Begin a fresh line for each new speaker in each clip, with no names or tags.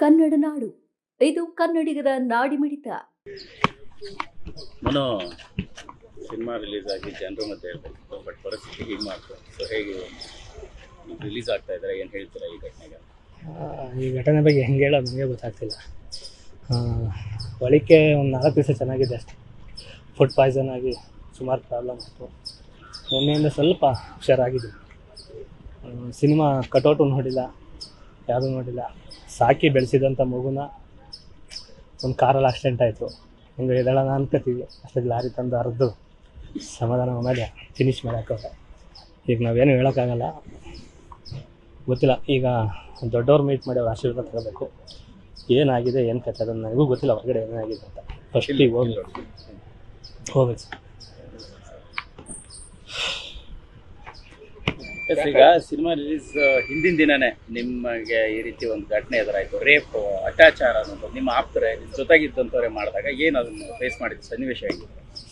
ಕನ್ನಡ ನಾಡು, ಇದು ಕನ್ನಡಿಗರ ನಾಡಿಮಿಡಿತ.
ಮನೋ ಸಿನಿಮಾ ರಿಲೀಸ್ ಆಗಿ ಜನರ ಮಧ್ಯೆ ಹೇಳ್ಬೇಕು, ಬಟ್ ಪರಿಸ್ಥಿತಿ ಹೀಗೆ ಮಾಡ್ತಾರೆ. ಸೊ ಹೇಗೆ ರಿಲೀಸ್ ಆಗ್ತಾ ಇದ್ದಾರೆ, ಏನು ಹೇಳ್ತೀರಾ ಈ ಘಟನೆಗೆ?
ಈ ಘಟನೆ ಬಗ್ಗೆ ಹೆಂಗೆ ಹೇಳೋದು ನನಗೆ ಗೊತ್ತಾಗ್ತಿಲ್ಲ. ಒಳಿಕೆ ಒಂದು 4 ದಿವಸ ಚೆನ್ನಾಗಿದೆ ಅಷ್ಟೇ. ಫುಡ್ ಪಾಯ್ಸನ್ ಆಗಿ ಸುಮಾರು ಪ್ರಾಬ್ಲಮ್ ಆಯಿತು. ನಿನ್ನೆಯಿಂದ ಸ್ವಲ್ಪ ಹುಷಾರಾಗಿದೆ. ಸಿನಿಮಾ ಕಟೌಟು ನೋಡಿಲ್ಲ, ಯಾವುದೂ ನೋಡಿಲ್ಲ. ಸಾಕಿ ಬೆಳೆಸಿದಂಥ ಮಗುನ ಒಂದು ಕಾರಲ್ಲಿ ಆಕ್ಸಿಡೆಂಟ್ ಆಯಿತು. ಹಿಂಗೆ ಇದೆಲ್ಲ ಅನ್ಕೋತೀವಿ, ಅಷ್ಟೊಂದು ಲಾರಿ ತಂದು ಹರಿದು ಸಮಾಧಾನ ಮೇಲೆ ಫಿನಿಶ್ ಮಾಡೋಕ್ಕವ್ರೆ. ಈಗ ನಾವೇನು ಹೇಳೋಕ್ಕಾಗಲ್ಲ, ಗೊತ್ತಿಲ್ಲ. ಈಗ ದೊಡ್ಡವ್ರು ಮೀಟ್ ಮಾಡಿ ಅವ್ರು ಆಶೀರ್ವಾದ ತಗೋಬೇಕು. ಏನಾಗಿದೆ ಏನು ಕಥೆ ಅದನ್ನು ನನಗೂ ಗೊತ್ತಿಲ್ಲ, ಹೊರಗಡೆ ಏನಾಗಿದೆ ಅಂತ. ಫಸ್ಟಿಗೆ ಹೋಗ್ಬೇಕು ಸರ್.
ಈಗ ಸಿನಿಮಾ ರಿಲೀಸ್ ಹಿಂದಿನ ದಿನನೇ ನಿಮಗೆ ಈ ರೀತಿ ಒಂದು ಘಟನೆ ಎದುರಾಯಿತು, ರೇಪ್, ಅತ್ಯಾಚಾರ ಅನ್ನೋದು ನಿಮ್ಮ ಆಪ್ತರೇ ನಿಮ್ಮ ಜೊತೆಗಿದ್ದಂಥವ್ರೆ ಮಾಡಿದಾಗ ಏನು ಅದನ್ನು ಫೇಸ್ ಮಾಡಿದ್ದು ಸನ್ನಿವೇಶ ಆಗಿದೆ?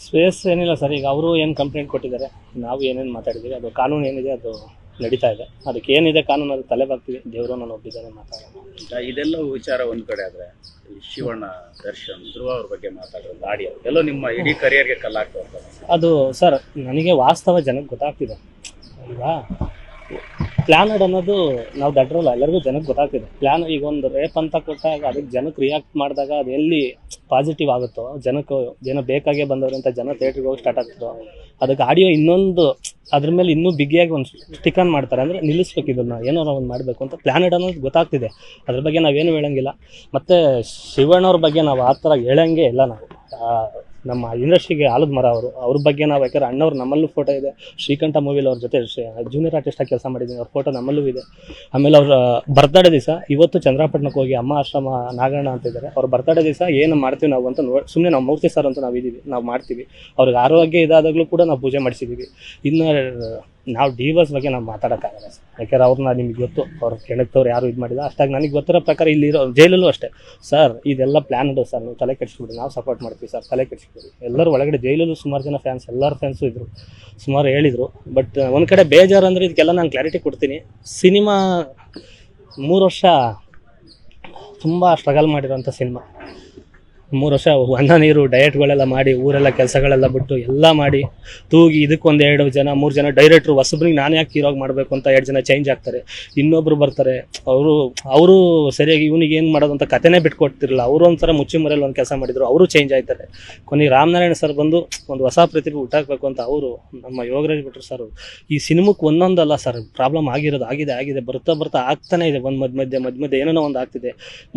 ಸ್ಪೇಸ್ ಏನಿಲ್ಲ ಸರ್. ಈಗ ಅವರು ಏನು ಕಂಪ್ಲೇಂಟ್ ಕೊಟ್ಟಿದ್ದಾರೆ, ನಾವು ಏನೇನು ಮಾತಾಡಿದ್ದೀವಿ, ಅದು ಕಾನೂನು ಏನಿದೆ ಅದು ನಡೀತಾ ಇದೆ. ಅದಕ್ಕೆ ಏನಿದೆ ಕಾನೂನು ಅದು ತಲೆ ಬಾಗ್ತೀವಿ. ದೇವರು ನಾನು ಒಬ್ಬಿದ್ದಾನೆ ಮಾತಾಡೋಣ.
ಇದೆಲ್ಲ ವಿಚಾರ ಒಂದು ಕಡೆ ಆದರೆ ಶಿವಣ್ಣ, ದರ್ಶನ್, ಧ್ರುವ ಅವ್ರ ಬಗ್ಗೆ ಮಾತಾಡೋದು ಆಡಿಯೋ ಎಲ್ಲೋ ನಿಮ್ಮ ಇಡೀ ಕರಿಯರ್ಗೆ ಕಲ್ಲಾಗ್ತದೆ.
ಅದು ಸರ್ ನನಗೆ ವಾಸ್ತವ ಜನಕ್ಕೆ ಗೊತ್ತಾಗ್ತಿದೆ. ಈಗ ಪ್ಲ್ಯಾನಡ್ ಅನ್ನೋದು ನಾವು ದಡ್ರಲ್ಲ, ಎಲ್ಲರಿಗೂ ಜನಕ್ಕೆ ಗೊತ್ತಾಗ್ತಿದೆ. ಪ್ಲ್ಯಾನ್ ಈಗ ಒಂದು ರೇಪ್ ಅಂತ ಕೊಟ್ಟಾಗ ಅದಕ್ಕೆ ಜನಕ್ಕೆ ರಿಯಾಕ್ಟ್ ಮಾಡಿದಾಗ ಅದು ಎಲ್ಲಿ ಪಾಸಿಟಿವ್ ಆಗುತ್ತೋ, ಜನ ಬೇಕಾಗೇ ಬಂದವರು ಅಂತ ಜನ ಥಿಯೇಟ್ರಿಗೆ ಹೋಗಿ ಸ್ಟಾರ್ಟ್ ಆಗ್ತದೋ, ಅದಕ್ಕೆ ಆಡಿಯೋ ಇನ್ನೊಂದು ಅದ್ರ ಮೇಲೆ ಇನ್ನೂ ಬಿಗಿಯಾಗಿ ಒಂದು ಸ್ಟಿಕ್ ಆನ್ ಮಾಡ್ತಾರೆ. ಅಂದರೆ ನಿಲ್ಲಿಸ್ಬೇಕು, ಇದನ್ನು ಏನಾರ ಒಂದು ಮಾಡಬೇಕು ಅಂತ ಪ್ಲ್ಯಾನಡ್ ಅನ್ನೋದು ಗೊತ್ತಾಗ್ತಿದೆ. ಅದ್ರ ಬಗ್ಗೆ ನಾವೇನು ಹೇಳೋಂಗಿಲ್ಲ. ಮತ್ತು ಶಿವಣ್ಣವ್ರ ಬಗ್ಗೆ ನಾವು ಆ ಥರ ಹೇಳೋಂಗೆ ಇಲ್ಲ. ನಾವು ನಮ್ಮ ಇಂಡಸ್ಟ್ರಿಗೆ ಆಲದ ಮರ ಅವ್ರ ಬಗ್ಗೆ ನಾವು, ಯಾಕಂದ್ರೆ ಅಣ್ಣವ್ರು ನಮ್ಮಲ್ಲೂ ಫೋಟೋ ಇದೆ. ಶ್ರೀಕಂಠ ಮೂವಿಲಿ ಅವ್ರ ಜೊತೆ ಜೂನಿಯರ್ ಆರ್ಟಿಸ್ಟಾಗಿ ಕೆಲಸ ಮಾಡಿದ್ದೀನಿ, ಅವ್ರ ಫೋಟೋ ನಮ್ಮಲ್ಲೂ ಇದೆ. ಆಮೇಲೆ ಅವ್ರ ಬರ್ತಡೇ ದಿವಸ ಇವತ್ತು ಚಂದ್ರಪಟ್ಟಣಕ್ಕೆ ಹೋಗಿ ಅಮ್ಮ ಆಶ್ರಮ ನಾಗಣ್ಣ ಅಂತಿದ್ದಾರೆ, ಅವ್ರ ಬರ್ತಡೇ ದಿವಸ ಏನು ಮಾಡ್ತೀವಿ ನಾವು ಅಂತ ಸುಮ್ಮನೆ ನಾವು ಮೂರ್ತಿ ಸರ್ ಅಂತ ನಾವು ಇದ್ದೀವಿ, ನಾವು ಮಾಡ್ತೀವಿ. ಅವ್ರಿಗೆ ಆರೋಗ್ಯ ಇದಾದಾಗಲೂ ಕೂಡ ನಾವು ಪೂಜೆ ಮಾಡಿಸಿದ್ದೀವಿ. ಇನ್ನು ನಾವು ಡಿವೋರ್ಸ್ ಬಗ್ಗೆ ನಾವು ಮಾತಾಡೋಕ್ಕಾಗಲ್ಲ ಸರ್. ಯಾಕೆಂದ್ರೆ ಅವ್ರನ್ನ ನಿಮಗೆ ಗೊತ್ತು, ಅವ್ರು ಕೆಣಕ್ತವ್ರು ಯಾರು ಇದು ಮಾಡಿಲ್ಲ. ಅಷ್ಟಾಗಿ ನನಗೆ ಗೊತ್ತಿರೋ ಪ್ರಕಾರ ಇಲ್ಲಿರೋ ಜೈಲಲ್ಲೂ ಅಷ್ಟೇ ಸರ್, ಇದೆಲ್ಲ ಪ್ಲ್ಯಾನ್ಡು ಸರ್, ನೀವು ತಲೆ ಕೆಡಿಸ್ಬಿಡಿ, ನಾವು ಸಪೋರ್ಟ್ ಮಾಡ್ತೀವಿ ಸರ್, ತಲೆ ಕೆಡಿಸ್ಬಿಡಿ. ಎಲ್ಲರೂ ಒಳಗಡೆ ಜೈಲಲ್ಲೂ ಸುಮಾರು ಜನ ಫ್ಯಾನ್ಸ್, ಎಲ್ಲರ ಫ್ಯಾನ್ಸು ಇದ್ದರು, ಸುಮಾರು ಹೇಳಿದರು. ಬಟ್ ಒಂದು ಕಡೆ ಬೇಜಾರು ಅಂದರೆ ಇದಕ್ಕೆಲ್ಲ ನಾನು ಕ್ಲಾರಿಟಿ ಕೊಡ್ತೀನಿ. ಸಿನಿಮಾ 3 ವರ್ಷ ತುಂಬ ಸ್ಟ್ರಗಲ್ ಮಾಡಿರೋಂಥ ಸಿನಿಮಾ. 3 ವರ್ಷ ಅನ್ನ ನೀರು ಡಯಟ್ಗಳೆಲ್ಲ ಮಾಡಿ, ಊರೆಲ್ಲ ಕೆಲಸಗಳೆಲ್ಲ ಬಿಟ್ಟು ಎಲ್ಲ ಮಾಡಿ ತೂಗಿ ಇದಕ್ಕೊಂದು 2 ಜನ 3 ಜನ ಡೈರೆಕ್ಟ್ರು ಹೊಸಬ್ರಿಗೆ ನಾನು ಯಾಕೆ ಹೀರೋಗಿ ಮಾಡಬೇಕು ಅಂತ 2 ಜನ ಚೇಂಜ್ ಆಗ್ತಾರೆ. ಇನ್ನೊಬ್ರು ಬರ್ತಾರೆ, ಅವರು ಸರಿಯಾಗಿ ಇವನಿಗೆ ಏನು ಮಾಡೋದು ಅಂತ ಕಥೆನೇ ಬಿಟ್ಕೊಡ್ತಿರಲಿಲ್ಲ. ಅವರು ಒಂಥರ ಮುಚ್ಚಿ ಮರೆಯಲ್ಲಿ ಒಂದು ಕೆಲಸ ಮಾಡಿದರು, ಅವರು ಚೇಂಜ್ ಆಯ್ತಾರೆ. ಕೊನೆಗೆ ರಾಮನಾರಾಯಣ ಸರ್ ಬಂದು ಒಂದು ಹೊಸ ಪ್ರತಿಭೆ ಹುಟ್ಟಾಕಬೇಕು ಅಂತ ಅವರು ನಮ್ಮ ಯೋಗರಾಜ್ ಭಟ್ರು ಸರ್ ಈ ಸಿನಿಮಕ್ಕೆ ಒಂದೊಂದಲ್ಲ ಸರ್ ಪ್ರಾಬ್ಲಮ್ ಆಗಿದೆ ಬರ್ತಾ ಆಗ್ತಾನೆ ಇದೆ. ಒಂದು ಮಧ್ಯೆ ಏನೋ ಒಂದು ಆಗ್ತಿದೆ,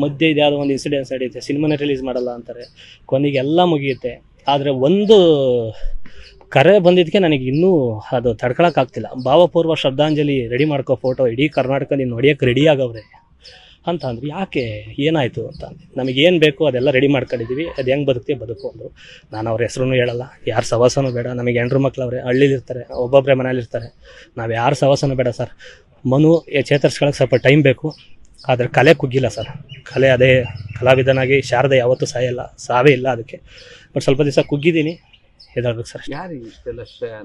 ಮಧ್ಯೆ ಇದು ಯಾವುದೋ ಒಂದು ಇನ್ಸಿಡೆನ್ಸ್ ನಡೀತೆ, ಸಿನಿಮಾನೇ ರಿಲೀಸ್ ಮಾಡಲ್ಲ ಅಂತಾರೆ, ಕೊನೆಗೆ ಎಲ್ಲ ಮುಗಿಯುತ್ತೆ. ಆದರೆ ಒಂದು ಕರೆ ಬಂದಿದ್ದಕ್ಕೆ ನನಗೆ ಇನ್ನೂ ಅದು ತಡ್ಕೊಳಕ್ಕಾಗ್ತಿಲ್ಲ. ಭಾವಪೂರ್ವ ಶ್ರದ್ಧಾಂಜಲಿ ರೆಡಿ ಮಾಡ್ಕೋ ಫೋಟೋ ಇಡೀ ಕರ್ನಾಟಕ ನೀನು ನೋಡಿಯೋಕ್ಕೆ ರೆಡಿ ಆಗವ್ರೆ ಅಂತ ಅಂದರು. ಯಾಕೆ ಏನಾಯಿತು ಅಂತ ನಮಗೇನು ಬೇಕು ಅದೆಲ್ಲ ರೆಡಿ ಮಾಡ್ಕೊಂಡಿದ್ದೀವಿ, ಅದು ಹೆಂಗೆ ಬದುಕ್ತೀವಿ ಬದುಕು ಅಂದರು. ನಾನು ಅವ್ರ ಹೆಸರು ಹೇಳಲ್ಲ, ಯಾರ ಸವಾಸನೂ ಬೇಡ. ನಮಗೆ ಹೆಂಡ್ರು ಮಕ್ಳವ್ರೆ, ಹಳ್ಳಿಲಿರ್ತಾರೆ, ಒಬ್ಬೊಬ್ಬರೇ ಮನೇಲಿರ್ತಾರೆ, ನಾವು ಯಾರ ಸವಾಸನೂ ಬೇಡ ಸರ್. ಮನು ಚೇತರಿಸ್ಕೊಳ್ಳೋಕೆ ಸ್ವಲ್ಪ ಟೈಮ್ ಬೇಕು, ಆದರೆ ಕಲೆ ಕುಗ್ಗಿಲ್ಲ ಸರ್. ಕಲೆ ಅದೇ ಕಲಾವಿದನಾಗಿ ಶಾರದೆ ಯಾವತ್ತೂ ಸಾಯಲ್ಲ, ಸಾವೇ ಇಲ್ಲ ಅದಕ್ಕೆ. ಬಟ್ ಸ್ವಲ್ಪ ದಿವಸ ಕುಗ್ಗಿದ್ದೀನಿ, ಎದಾಡ್ಬೇಕು ಸರ್.
ಯಾರು ಇಷ್ಟೆಲ್ಲ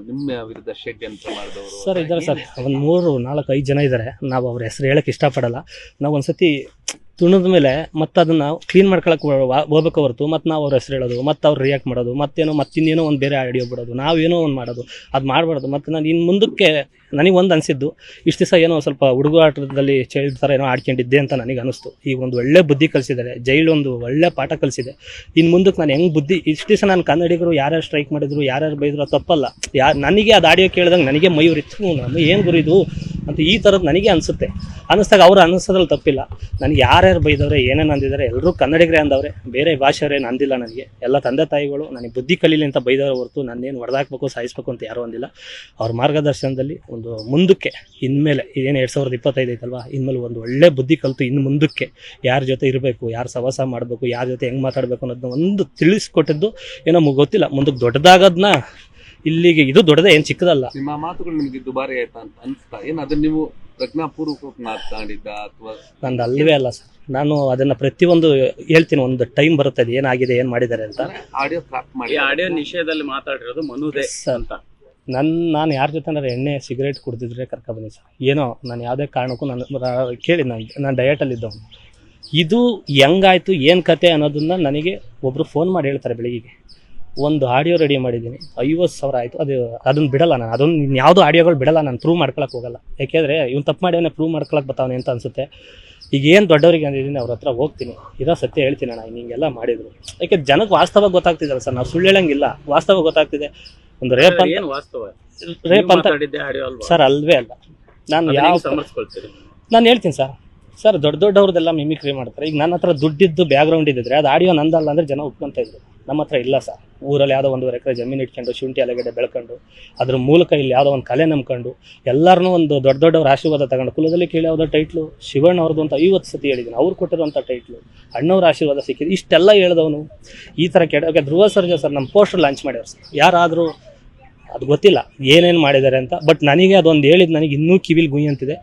ನಿಮ್ಮ ವಿರುದ್ಧ ಷಡ್ಯಂತ್ರ ಮಾಡಿದವರು
ಸರ್ ಇದ್ದಾರೆ ಸರ್, ಒಂದು 3, 4, 5 ಜನ ಇದ್ದಾರೆ. ನಾವು ಅವ್ರ ಹೆಸರು ಹೇಳೋಕ್ಕೆ ಇಷ್ಟಪಡಲ್ಲ. ನಾವು ಒಂದು ಸತಿ ತುಣಿದ ಮೇಲೆ ಮತ್ತೆ ಅದನ್ನು ಕ್ಲೀನ್ ಮಾಡ್ಕೊಳಕ್ಕೆ ಹೋಗ್ಬೇಕು ಹೊರತು ಮತ್ತು ನಾವು ಅವ್ರ ಹೆಸರು ಹೇಳೋದು, ಮತ್ತು ಅವ್ರು ರಿಯಾಕ್ಟ್ ಮಾಡೋದು, ಮತ್ತಿನ್ನೇನೋ ಒಂದು ಬೇರೆ ಆಡಿಯೋ ಬಿಡೋದು, ನಾವೇನೋ ಒಂದು ಮಾಡೋದು, ಅದು ಮಾಡಬಾರ್ದು. ಮತ್ತು ನಾನು ಇನ್ನು ಮುಂದಕ್ಕೆ ನನಗೆ ಒಂದು ಅನಿಸಿದ್ದು, ಇಷ್ಟು ದಿವಸ ಏನೋ ಸ್ವಲ್ಪ ಹುಡುಗಾಟದಲ್ಲಿ ಚೈಲ್ಡ್ ಥರ ಏನೋ ಆಡ್ಕೊಂಡಿದ್ದೆ ಅಂತ ನನಗೆ ಅನಿಸ್ತು. ಈಗ ಒಂದು ಒಳ್ಳೆ ಬುದ್ಧಿ ಕಲಿಸಿದ್ದಾರೆ, ಜೈಲೊಂದು ಒಳ್ಳೆ ಪಾಠ ಕಲಿಸಿದೆ. ಇನ್ನು ಮುಂದಕ್ಕೆ ನಾನು ಹೆಂಗೆ ಬುದ್ಧಿ, ಇಷ್ಟು ದಿವಸ ನಾನು ಕನ್ನಡಿಗರು ಯಾರ್ಯಾರು ಸ್ಟ್ರೈಕ್ ಮಾಡಿದ್ರು, ಯಾರ್ಯಾರು ಬೈದ್ರು, ತಪ್ಪಲ್ಲ. ನನಗೆ ಅದು ಆಡಿಯೋ ಕೇಳಿದಾಗ ನನಗೆ ಮೈ ಉರಿತು, ನಾನು ಏನು ಗುರಿದು ಅಂತ ಈ ಥರದ್ದು ನನಗೆ ಅನ್ನಿಸ್ದಾಗ ಅವ್ರು ಅನ್ನಿಸೋದ್ರಲ್ಲಿ ತಪ್ಪಿಲ್ಲ. ನನಗೆ ಯಾರ್ಯಾರು ಬೈದವ್ರೆ, ಏನೇನು ಅಂದಿದ್ದಾರೆ, ಎಲ್ಲರೂ ಕನ್ನಡಿಗರೇ ಅಂದವ್ರೆ, ಬೇರೆ ಭಾಷೆಯವರೇನು ಅಂದಿಲ್ಲ. ನನಗೆ ಎಲ್ಲ ತಂದೆ ತಾಯಿಗಳು ನನಗೆ ಬುದ್ಧಿ ಕಲೀಲಿ ಅಂತ ಬೈದವ್ರೆ ಹೊರತು ನನ್ನೇನು ಹೊಡೆದಾಕ್ಬೇಕು ಸಾಯಿಸ್ಬೇಕು ಅಂತ ಯಾರೂ ಅಂದಿಲ್ಲ. ಅವ್ರ ಮಾರ್ಗದರ್ಶನದಲ್ಲಿ ಒಂದು ಮುಂದಕ್ಕೆ ಇನ್ಮೇಲೆ ಏನು 2025 ಐತಲ್ವಾ, ಇನ್ಮೇಲೆ ಒಂದು ಒಳ್ಳೆ ಬುದ್ಧಿ ಕಲಿತು ಇನ್ನು ಮುಂದಕ್ಕೆ ಯಾರ ಜೊತೆ ಇರಬೇಕು, ಯಾರು ಸವಾಸ ಮಾಡಬೇಕು, ಯಾರ ಜೊತೆ ಹೆಂಗೆ ಮಾತಾಡಬೇಕು ಅನ್ನೋದನ್ನ ಒಂದು ತಿಳಿಸ್ಕೊಟ್ಟಿದ್ದು ಏನೋ ಗೊತ್ತಿಲ್ಲ. ಮುಂದಕ್ಕೆ ದೊಡ್ಡದಾಗೋದನ್ನ ಇಲ್ಲಿಗೆ ಇದು ದೊಡ್ಡದೇ, ಏನು ಚಿಕ್ಕದಲ್ಲ.
ನಿಮ್ಮ ಮಾತುಗಳು ನಿಮಗೆ ದುಬಾರಿ ಆಯ್ತಾ ಅಂತ ಅನಿಸ್ತಾ? ಏನು ಅದನ್ನು ನೀವು ಪ್ರಜ್ಞಾಪೂರ್ವಕವಾಗಿ ಮಾತನಾಡಿದ್ದ ಅಥವಾ?
ನಂದು ಅಲ್ಲವೇ ಅಲ್ಲ ಸರ್. ನಾನು ಅದನ್ನು ಪ್ರತಿಯೊಂದು ಹೇಳ್ತೀನಿ, ಒಂದು ಟೈಮ್ ಬರುತ್ತೆ ಅದು ಏನಾಗಿದೆ, ಏನು ಮಾಡಿದ್ದಾರೆ ಅಂತ.
ಆಡಿಯೋ ಕ್ರಾಪ್ ಮಾಡಿ,
ಆಡಿಯೋ ನಿಷೇಧದಲ್ಲಿ ಮಾತಾಡಿರೋದು ಮನುದೇ ಅಂತ.
ನಾನು ಯಾರ ಜೊತೆ ಎಣ್ಣೆ ಸಿಗರೇಟ್ ಕುಡ್ದಿದ್ರೆ ಕರ್ಕೊಬನ್ನಿ ಸರ್. ಏನೋ ನಾನು ಯಾವುದೇ ಕಾರಣಕ್ಕೂ ನಾನು ಕೇಳಿ, ನಾನು ಡಯಟಲ್ಲಿದ್ದವನು, ಇದು ಹೆಂಗಾಯ್ತು ಏನು ಕತೆ ಅನ್ನೋದನ್ನ ನನಗೆ ಒಬ್ಬರು ಫೋನ್ ಮಾಡಿ ಹೇಳ್ತಾರೆ ಬೆಳಿಗ್ಗೆ. ಒಂದು ಆಡಿಯೋ ರೆಡಿ ಮಾಡಿದ್ದೀನಿ, 50,000 ಆಯಿತು. ಅದನ್ನು ಬಿಡಲ್ಲ ನಾನು, ಅದೊಂದು ಯಾವುದೋ ಆಡಿಯೋಗಳು ಬಿಡಲ್ಲ ನಾನು, ಪ್ರೂವ್ ಮಾಡ್ಕೊಳಕ್ಕೆ ಹೋಗಲ್ಲ. ಯಾಕೆಂದರೆ ಇವ್ನು ತಪ್ಪು ಮಾಡಿ ಪ್ರೂವ್ ಮಾಡ್ಕೊಳಕ್ಕೆ ಬರ್ತಾವನೆ ಅಂತ ಅನಿಸುತ್ತೆ. ಈಗ ಏನು ದೊಡ್ಡವರಿಗೆ ಅಂದಿದ್ದೀನಿ ಅವ್ರ ಹತ್ರ ಹೋಗ್ತೀನಿ, ಇರೋ ಸತ್ಯ ಹೇಳ್ತೀನಿ ಅಣ್ಣ ಹಿಂಗೆಲ್ಲ ಮಾಡಿದ್ರು. ಯಾಕೆ ಜನಕ್ಕೆ ವಾಸ್ತವ ಗೊತ್ತಾಗ್ತಿದ್ದಲ್ಲ ಸರ್, ನಾವು ಸುಳ್ಳು ಹೇಳಂಗಿಲ್ಲ, ವಾಸ್ತವ ಗೊತ್ತಾಗ್ತಿದೆ. ಒಂದು ರೇಪ್ ಅಂತ,
ಏನು ವಾಸ್ತವ
ರೇಪ್ ಅಂತ
ಆಡಿಯೋ ಅಲ್ವಾ
ಸರ್ ಅಲ್ವೇ ಅಲ್ಲ. ನಾನು ಯಾವ
ಸಮರ್ಸ್ಕೊಳ್ತೀರಿ?
ನಾನು ಹೇಳ್ತೀನಿ ಸರ್ ದೊಡ್ಡವ್ರದ್ದೆಲ್ಲ ಮಿಮಿಕ್ರಿ ಮಾಡ್ತಾರೆ. ಈಗ ನನ್ನ ಹತ್ರ ದುಡ್ಡಿದ್ದು ಬ್ಯಾಕ್ಗ್ರೌಂಡ್ ಇದ್ದಿದ್ರೆ ಅದು ಆಡಿಯೋ ನಂದಲ್ಲ ಅಂದರೆ ಜನ ಒಪ್ಕೊಂತ ಇದ್ರು. ನಮ್ಮ ಹತ್ರ ಇಲ್ಲ ಸರ್. ಊರಲ್ಲಿ ಯಾವುದೋ 1.5 ಎಕರೆ ಜಮೀನು ಇಟ್ಕೊಂಡು ಶುಂಠಿ ಅಲೆಗಡೆ ಬೆಳ್ಕೊಂಡು ಅದ್ರ ಮೂಲಕ ಇಲ್ಲಿ ಯಾವುದೋ ಒಂದು ಕಲೆ ನಂಬ್ಕೊಂಡು ಎಲ್ಲರನ್ನೂ ಒಂದು ದೊಡ್ಡವ್ರ ಆಶೀರ್ವಾದ ತಗೊಂಡು ಕುಲದಲ್ಲಿ ಕೇಳಿ ಯಾವುದೋ ಟೈಟ್ಲು ಶಿವಣ್ಣ ಅವ್ರದ್ದು ಅಂತ 50 ಸತಿ ಹೇಳಿದ್ದೀನಿ. ಅವ್ರು ಕೊಟ್ಟಿರೋಂಥ ಟೈಟ್ಲು, ಅಣ್ಣವ್ರ ಆಶೀರ್ವಾದ ಸಿಕ್ಕಿದ್ದು, ಇಷ್ಟೆಲ್ಲ ಹೇಳಿದವನು ಈ ಥರ ಧ್ರುವ ಸರ್ಜಾ ಸರ್ ನಮ್ಮ ಪೋಸ್ಟರ್ ಲಾಂಚ್ ಮಾಡ್ಯಾರ ಸರ್. ಯಾರಾದರೂ ಅದು ಗೊತ್ತಿಲ್ಲ ಏನೇನು ಮಾಡಿದ್ದಾರೆ ಅಂತ, ಬಟ್ ನನಗೆ ಅದೊಂದು ಹೇಳಿದ್ದು ನನಗೆ ಇನ್ನೂ ಕಿವಿಲಿ ಗುಯ್ ಅಂತಿದೆ.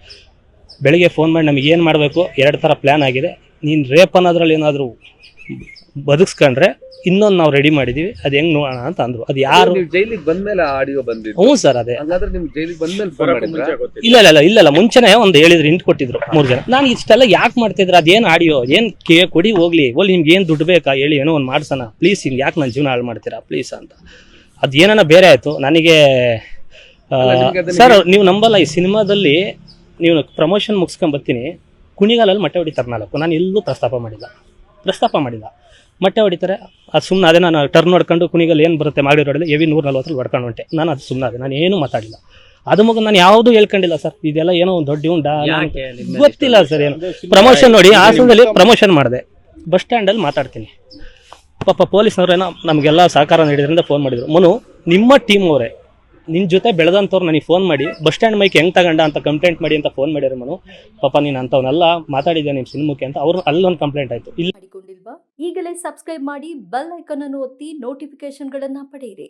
ಬೆಳಿಗ್ಗೆ ಫೋನ್ ಮಾಡಿ ನಮಗೆ ಏನು ಮಾಡಬೇಕು 2 ಥರ ಪ್ಲ್ಯಾನ್ ಆಗಿದೆ, ನೀನು ರೇಪ್ ಅನ್ನೋದ್ರಲ್ಲಿ ಏನಾದರೂ ಬದುಕ್ಸ್ಕೊಂಡ್ರೆ ಇನ್ನೊಂದು ನಾವು ರೆಡಿ ಮಾಡಿದ್ದೀವಿ, ಅದು ಹೆಂಗೆ ನೋಡೋಣ ಅಂತ ಅಂದರು. ಅದು ಯಾರು
ಜೈಲಿಗೆ ಬಂದ್ಮೇಲೆ ಆಡಿಯೋ ಬಂದಿದ್ದು?
ಹ್ಞೂ ಸರ್. ಅದೇ
ಹಾಗಾದ್ರೆ ನಿಮ್ಗೆ ಜೈಲಿಗೆ ಬಂದ್ಮೇಲೆ ಫೋನ್ ಮಾಡಿದ್ರಾ?
ಇಲ್ಲ ಮುಂಚೆನೇ ಒಂದು ಹೇಳಿದ್ರು, ಇಂಟ್ ಕೊಟ್ಟಿದ್ರು 3 ಜನ. ನಾನು ಇಷ್ಟೆಲ್ಲ ಯಾಕೆ ಮಾಡ್ತಿದ್ರು, ಅದೇನು ಆಡಿಯೋ ಏನು ಕೊಡಿ ಹೋಗ್ಲಿ ನಿಮ್ಗೆ ಏನು ದುಡ್ಡು ಬೇಕಾ ಹೇಳಿ, ಏನೋ ಒಂದು ಮಾಡ್ಸೋಣ ಪ್ಲೀಸ್, ಹಿಂಗೆ ಯಾಕೆ ನನ್ನ ಜೀವನ ಹಾಳು ಮಾಡ್ತೀರಾ ಪ್ಲೀಸ್ ಅಂತ. ಅದು ಏನಾನ ಬೇರೆ ಆಯಿತು ನನಗೆ. ಸರ್ ನೀವು ನಂಬಲ್ಲ, ಈ ಸಿನಿಮಾದಲ್ಲಿ ನೀವು ಪ್ರಮೋಷನ್ ಮುಗಿಸ್ಕೊಂಡು ಬರ್ತೀನಿ, ಕುಣಿಗಾಲಲ್ಲಿ ಮೊಟ್ಟೆ ಹೊಡಿತಾರೆ 4. ನಾನು ಎಲ್ಲೂ ಪ್ರಸ್ತಾಪ ಮಾಡಿಲ್ಲ. ಮೊಟ್ಟೆ ಹೊಡಿತಾರೆ, ಅದು ಸುಮ್ಮನೆ ಅದೇ. ನಾನು ಟರ್ನ್ ಹೊಡ್ಕೊಂಡು ಕುಣಿಗಲ್ಲಿ ಏನು ಬರುತ್ತೆ ಮಾಡಿರೋಡಿಲ್ಲ ಹೆವಿ 140 ಹೊಡ್ಕೊಂಡು ಹೊಂಟೆ. ನಾನು ಅದು ಸುಮ್ಮನೆ ಅದೇ, ನಾನು ಏನೂ ಮಾತಾಡಿಲ್ಲ. ಅದು ಮಗ ನಾನು ಯಾವುದೂ ಹೇಳ್ಕೊಂಡಿಲ್ಲ ಸರ್. ಇದೆಲ್ಲ ಏನೋ ಒಂದು ದೊಡ್ಡ ಗೊತ್ತಿಲ್ಲ ಸರ್. ಏನು ಪ್ರಮೋಷನ್ ನೋಡಿ, ಹಾಸನದಲ್ಲಿ ಪ್ರಮೋಷನ್ ಮಾಡಿದೆ, ಬಸ್ ಸ್ಟ್ಯಾಂಡಲ್ಲಿ ಮಾತಾಡ್ತೀನಿ. ಪಾಪ ಪೊಲೀಸ್ನವ್ರೇನೋ ನಮಗೆಲ್ಲ ಸಹಕಾರ ನೀಡಿದ್ರಿಂದ ಫೋನ್ ಮಾಡಿದ್ರು, ಮನು ನಿಮ್ಮ ಟೀಮ್ ಅವರೇ ನಿನ್ನ ಜೊತೆ ಬೆಳೆದಂಥವ್ರು ನನಗೆ ಫೋನ್ ಮಾಡಿ ಬಸ್ ಸ್ಟ್ಯಾಂಡ್ ಮೈಕ್ ಹೆಂಗೆ ತಗೊಂಡ ಅಂತ ಕಂಪ್ಲೇಂಟ್ ಮಾಡಿ ಅಂತ ಫೋನ್ ಮಾಡಿದ್ರು. ಮನು ಪಾಪ ನೀನು ಅಂಥವನ್ನೆಲ್ಲ ಮಾತಾಡಿದ್ದೆ ನಿಮ್ಮ ಸಿನಿಮಾಕ್ಕೆ ಅಂತ ಅವ್ರು ಅಲ್ಲೊಂದು ಕಂಪ್ಲೇಂಟ್ ಆಯಿತು.
ಮಾಡಿಕೊಂಡಿಲ್ವಾ? ಈಗಲೇ ಸಬ್ಸ್ಕ್ರೈಬ್ ಮಾಡಿ, ಬೆಲ್ ಐಕಾನ್ ಅನ್ನು ಒತ್ತಿ ನೋಟಿಫಿಕೇಶನ್ಗಳನ್ನು ಪಡೆಯಿರಿ.